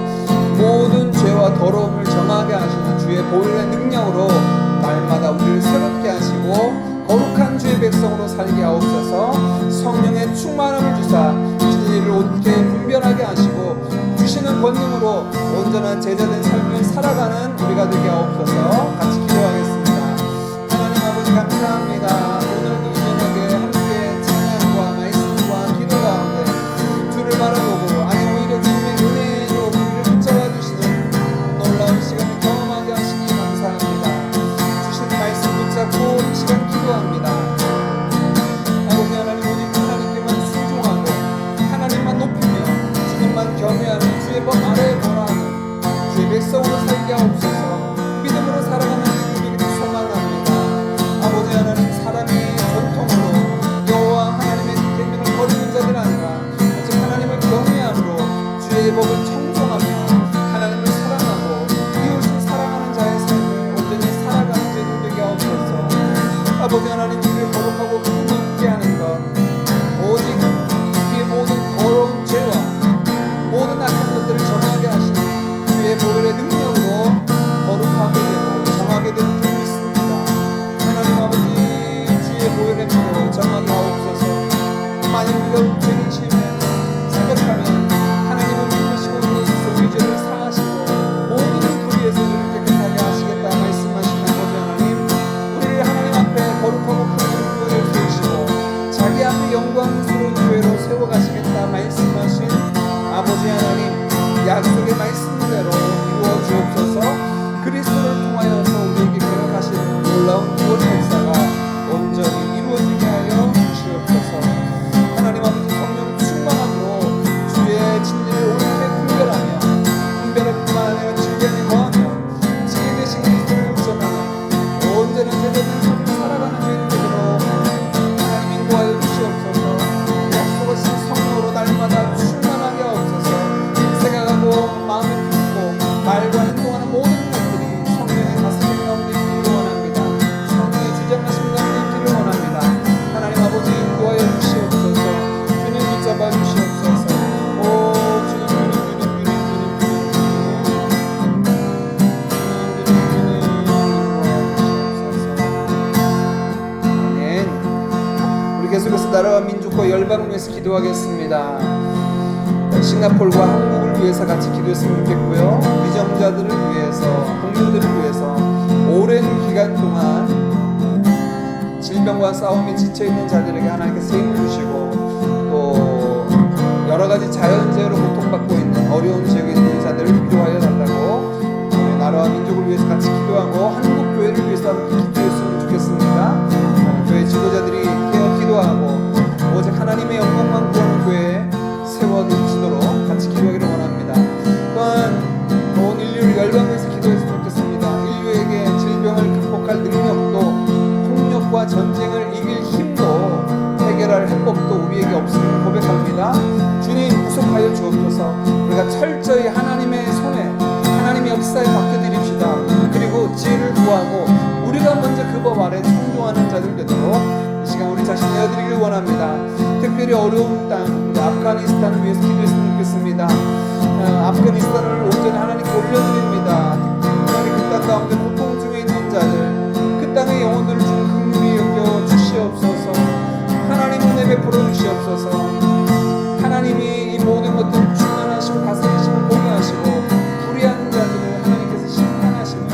모든 죄와 더러움을 정하게 하시는 주의 보혈의 능력으로 날마다 우리를 새롭게 하시고 거룩한 주의 백성으로 살게 하옵소서. 성령의 충만함을 주사 진리를 옳게 분별하게 하시고 주시는 권능으로 온전한 제자된 삶을 살아가는 우리가 되게 하옵소서. 같이 기도하겠습니다. 하나님 아버지 감사합니다. 오늘도 저녁에 함께 찬양과 말씀과 기도 가운데 주를 바라보고 아니 오히려 주님의 은혜로 우리를 붙잡아 주시는 놀라운 시간을 경험하게 하시니 감사합니다. 주신 말씀 붙잡고 이 시간 기도합니다. 아버지 하나님 오직 하나님께만 순종하고 하나님만 높이며 주님만 경외하며 기독교 열방을 위해서 기도하겠습니다. 싱가포르와 한국을 위해서 같이 기도했으면 좋겠고요. 위정자들을 위해서, 동료들을 위해서 오랜 기간 동안 질병과 싸움에 지쳐있는 자들에게 하나님께서 힘을 주시고, 또 여러가지 자연재해로 고통받고 있는 어려운 지역에 있는 자들을 위로하여 달라고 우리 나라와 민족을 위해서 같이 기도하고 한국 교회를 위해서 함께 기도했으면 좋겠습니다. 교회 지도자들이 깨어 기도하고 오직 하나님의 영광만 구하는 교회에 세워지도록 같이 기도하기를 원합니다. 또한 온 인류를 열방에서 기도했으면 좋겠습니다. 인류에게 질병을 극복할 능력도, 폭력과 전쟁을 이길 힘도, 해결할 해법도 우리에게 없음을 고백합니다. 주님 구속하여 주옵소서. 우리가 철저히 하나님의 손에, 하나님의 역사에 맡겨드립시다. 그리고 지혜를 구하고 우리가 먼저 그 법 아래 청종하는 자들 되도록 이 시간 우리 자신 내어드리길 원합니다. 특별히 어려운 땅, 아프가니스탄을 위해서 기도했으면 좋겠습니다. 아프가니스탄을 온전히 하나님께 올려드립니다. 특별히 그 땅 가운데 고통 중에 있는 자들, 그 땅의 영혼들을 주는 긍휼히 여겨 주시옵소서. 하나님 은혜 베풀어 주시옵소서. 하나님이 이 모든 것들을 주관하시고 다스리심을 공유하시고 불의한 자들을 하나님께서 심판하심을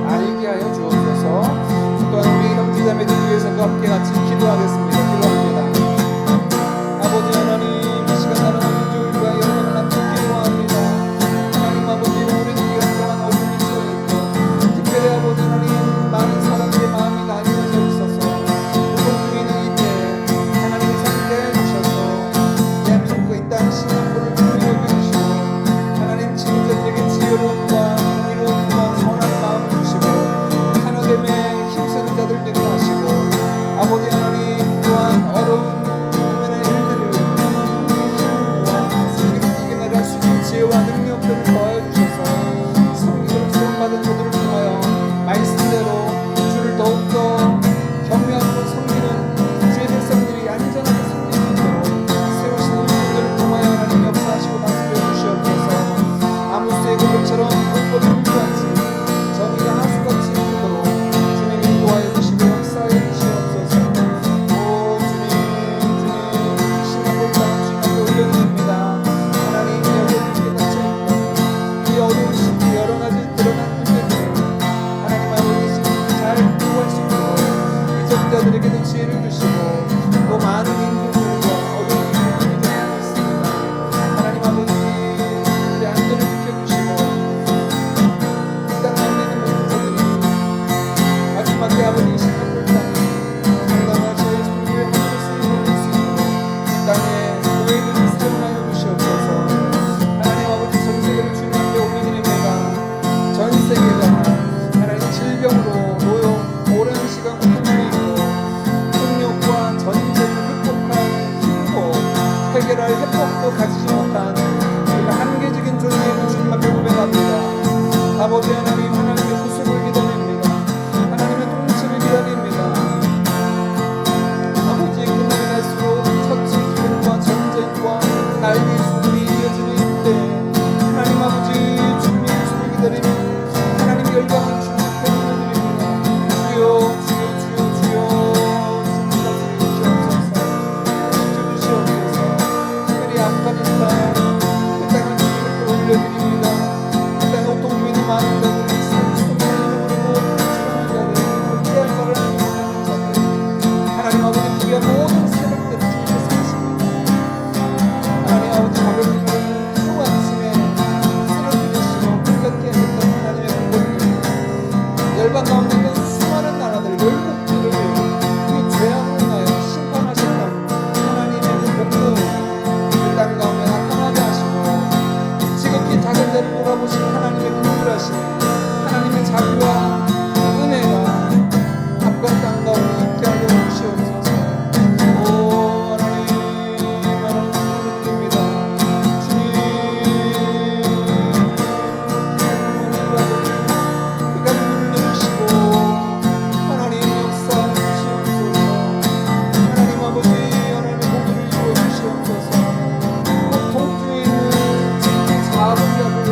알게 하여 주옵소서. 또한 우리 형제자매들 위해서도 함께 같이 기도하겠습니다. 기도합니다. 아버지 하나님, 이 시간 나는 민족을 위하여 여러분을 함께 기도합니다. 하나님 아버지, 오랜 기간 동안 어둠이 지어있고 특별히 아버지 하나님, 많은 사람들의 마음이 나뉘어져 있어서 고통 중에 있는 이때 하나님이 함께해 주셔서 대한민국 이 땅 싱가포르를 위로해 주시고 하나님 지도자들에게 지혜로움과 이로움과 선한 마음을 주시고 산업됨에 힘쓰는 자들 되게 하시고 아버지 하나님 또한 어려운 지혜와 능력들을 더하여 주셔서 성기를 수용받은 저들을 통하여 말씀대로 주를 더욱더 경외하고 섬기는 주의 백성들이 안전하게 섬길 수 있도록 세우시는 분들을 통하여 하나님 역사하시고 다스려 주시옵소서. 아모스의 고백처럼 불법이 불같이 정의가 하수같이 흐르도록 주님이 인도하여 주시고 역사하여 주시옵소서. 오 주님 싱가포르 땅 주님 앞에 올려드립니다. 하나님 어려운 시기 여러 가지 드러난 문제들 하나님 아버지 잘 풀어갈 수 있도록 이적자들에게도 지혜를 주시고 또 많은 인물들과 어려운 인물들이 되고 있습니다. 하나님 아버지 우리 안전을 지켜주시고 이 땅 가운데 있는 모든 자들이 마지막에 아버지 싱가포르 땅에 건강하시고 성교의 하늘을 쓰임을 수 있도록 이 땅에 교회들을 사용하여 주시옵소서. 하나님 아버지 전 세계를 주님 전 세계가 하나님 질병으로 노여 오랜 시간 고통 중에 있고 폭력과 전쟁을 극복할 힘도 해결할 해법도 가지지 못한 우리가 한계적인 존재임을 주님 앞에 고백합니다. 아버지 하나님, 하나님의 구속을 기다립니다. 하나님의 통치를 기다립니다. 아버지 그날이 갈수록 처치 기근과 전쟁과 난리 소문이 이어지는 이때 하나님 아버지 주님의 구속을 기다립니다. 열방을 주님 앞에 올려드립니다. 주여 주여 주여 주여 주님 다스리시옵소서. 지켜주시옵소서. 특별히 아프가니스탄 그 땅을 주님 앞에 올려드립니다. 그 땅에 고통 중에 있는 많은 자들이 성수만 이름으로 출렁한 자들, 피할 바를 못하는 자들 하나님 아버지 부여한 모든 세력들을 주님께서 사십니다. 하나님 아버지 가볍게 하루 아침에 쓰러지시고 불같게 했던 하나님의 열방 가운데 있는 수많은 나라들, 열국들을 그 죄악으로 인하여 심판하셨던 하나님의 그 복음 그 땅 가운데 나타나게 하시고 지극히 작은 자를 돌아보신 하나님의 긍휼하심, 하나님의 자비와 은혜가 아프간 땅 가운데 있게 하여 주시옵소서. 오 하나님 부르짖습니다. 주님 하나님 역사 주시옵소서. 하나님 아버지 하나님의 공의를 이루어 주시옵소서. 고통 중에 있는 지극히 작은 자들,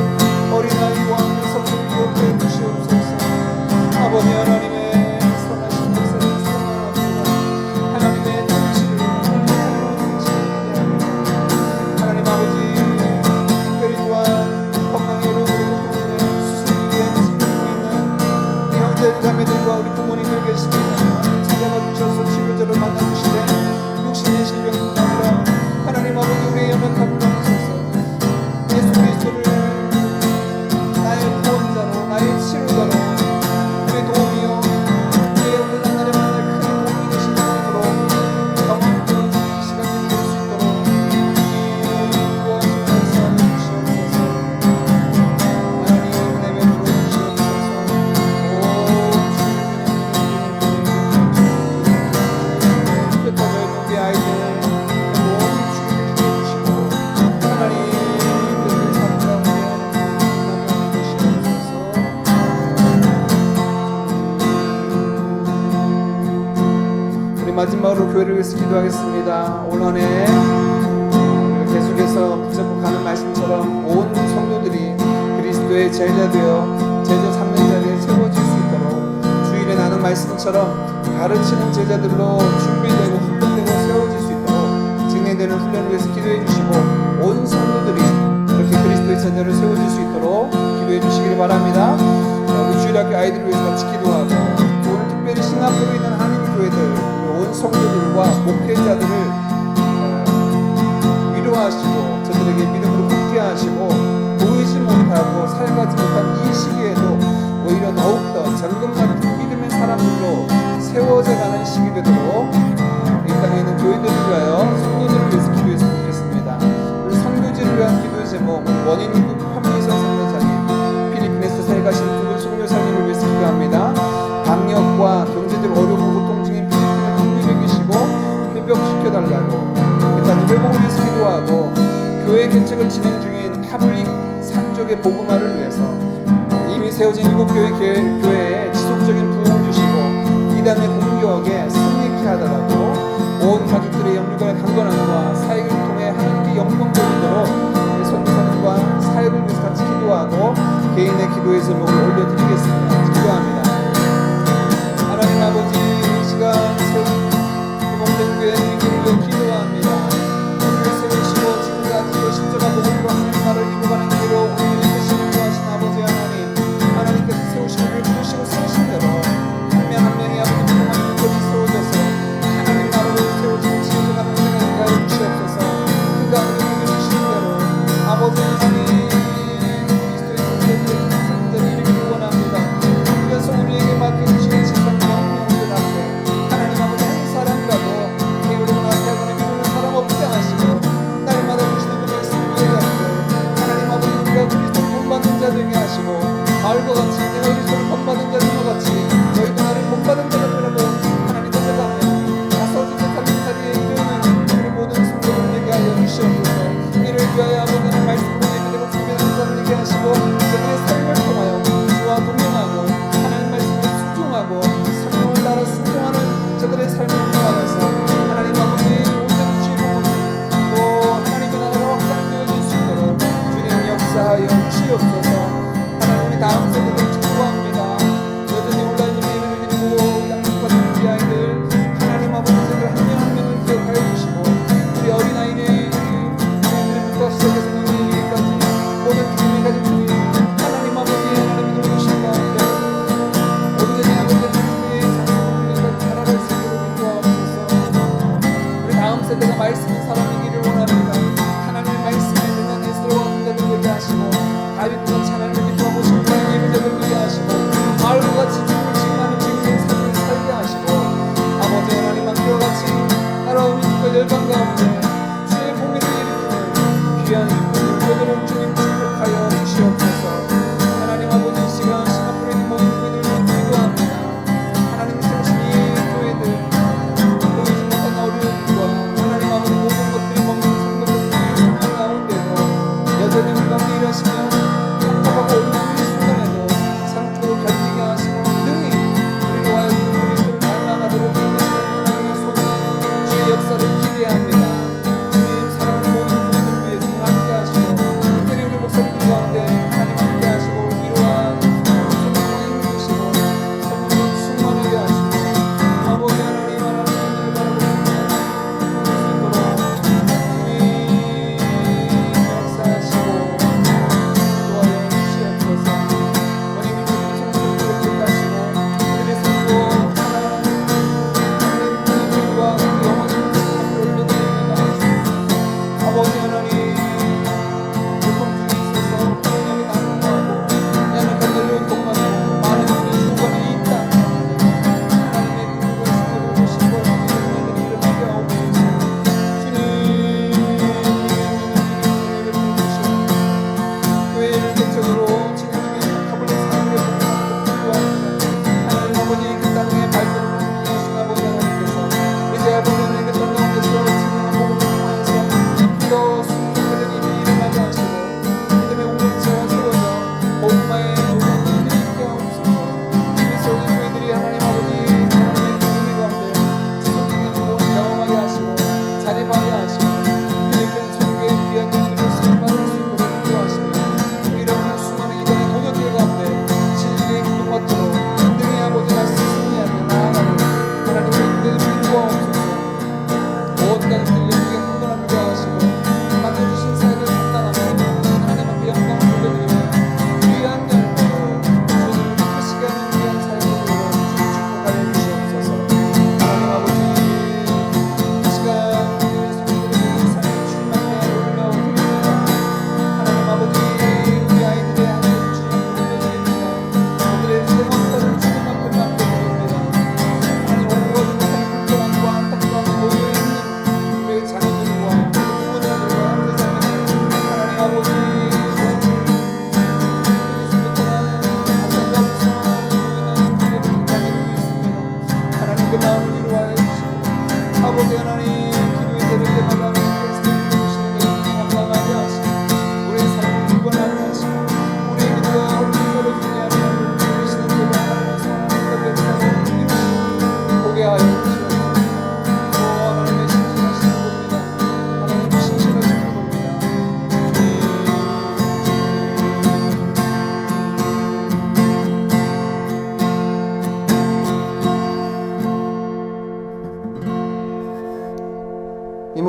어린아이와 녀석들을 기억해 주시옵소서. 아버지 하나님의 선하신 역사를 소망합니다. 하나님의 통치를, 하나님의 형제들 자매들과 우리 부모님들 계십니다. 찾아가 주셔서 치료자를 만나주시되 육신의 질병뿐 아니라 하나님 아버지 우리의 연약함을 넘으소서. 예수 그리스도를 나의 구원자로 나의 치료자로 우리의 도움이요 우리의 어떤 날에 만날 큰 도움이 되신 분으로 영원히 시간을 볼 수 있도록 구원하셔서 주시옵소서. 하나님 내면으로 주시옵소서. 흩어져 있는 우리 아이들 모든 주님을 주시고 하나님 그들의 삶 가운데 나가게 주시옵소서. 우리 마지막으로 교회를 위해서 기도하겠습니다. 올 한 해 우리가 계속해서 붙잡고 가는 말씀처럼 온 성도들이 그리스도의 제자 되어 제자 삼는 자리에 세워질 수 있도록 주일에 나눈 말씀처럼 가르치는 제자들로 준비되고 훈련되고 세워질 수 있도록 진행되는 훈련을 위해서 기도해 주시고 온 성도들이 이렇게 그리스도의 제자를 세워질 수 있도록 기도해 주시기를 바랍니다. 우리 주일학교 아이들을 위해서 같이 기도하고 오늘 특별히 싱가포르에 있는 한인 교회들 온 성도들과 목회자들을 위로하시고 저들에게 믿음으로 굳게 하시고 보이지 못하고 살가지 못한 이 시기에도 오히려 더욱더 정금 같은 믿음의 사람들로 세워져 가는 시기 되도록 이 땅에 있는 교회들을 위하여 성도들을 위해서 기도했으면 좋겠습니다. 우리 선교지를 위한 기도의 제목 원인국 판미선 선교사님 필리핀에서 살가신 두 분 선교사님을 위해서 기도합니다. 방역과 경제적 어려운 고통 중인 필리핀을 긍휼히 계시고 회복시켜달라고 일단 회복을 위해서 기도하고 교회 개척을 진행 중인 타블릭 산족의 복음화를 위해서 이미 세워진 7교회에 지속적인 부흥을 주시고 이단의 공격에 승리케 하더라도 온 가족들의 영육을 강건함과 사역을 통해 하나님께 영광 돌리도록 선교사님과 사역을 위해서 같이 기도하고 개인의 기도의 제목을 올려드리겠습니다. 기도합니다. 하나님 아버지 이 시간 세운 이몸된 교회 이름으로 기도합니다. 우리를 세우시고 지금까지 십자가 복음으로 하나님 나라를 이루어가는 길로 우리를 이끄시는 구하신 아버지 하나님께서 세우시고 우리를 부르시고 세우신 대로 한 명 한 명이 아버지 부흥하는 것이 세워져서 하나님 나라를 세우시고 지켜가는 생각을 가해 주시옵소서. 그 가운데 우리를 주시는 대로 아버지 하나님 그리스도의 성도들을 이루기를 원합니다.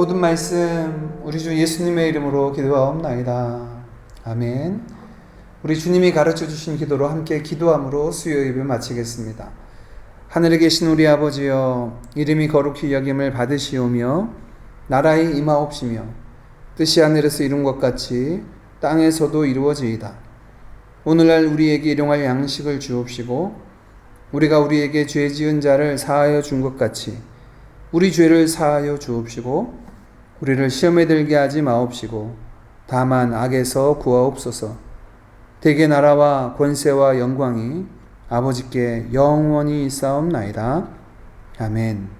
모든 말씀 우리 주 예수님의 이름으로 기도하옵나이다. 아멘. 우리 주님이 가르쳐 주신 기도로 함께 기도함으로 수요 예배 마치겠습니다. 하늘에 계신 우리 아버지여, 이름이 거룩히 여김을 받으시오며 나라의 임하옵시며 뜻이 하늘에서 이룬 것 같이 땅에서도 이루어지이다. 오늘날 우리에게 일용할 양식을 주옵시고 우리가 우리에게 죄 지은 자를 사하여 준 것 같이 우리 죄를 사하여 주옵시고 우리를 시험에 들게 하지 마옵시고 다만 악에서 구하옵소서. 대개 나라와 권세와 영광이 아버지께 영원히 있사옵나이다. 아멘.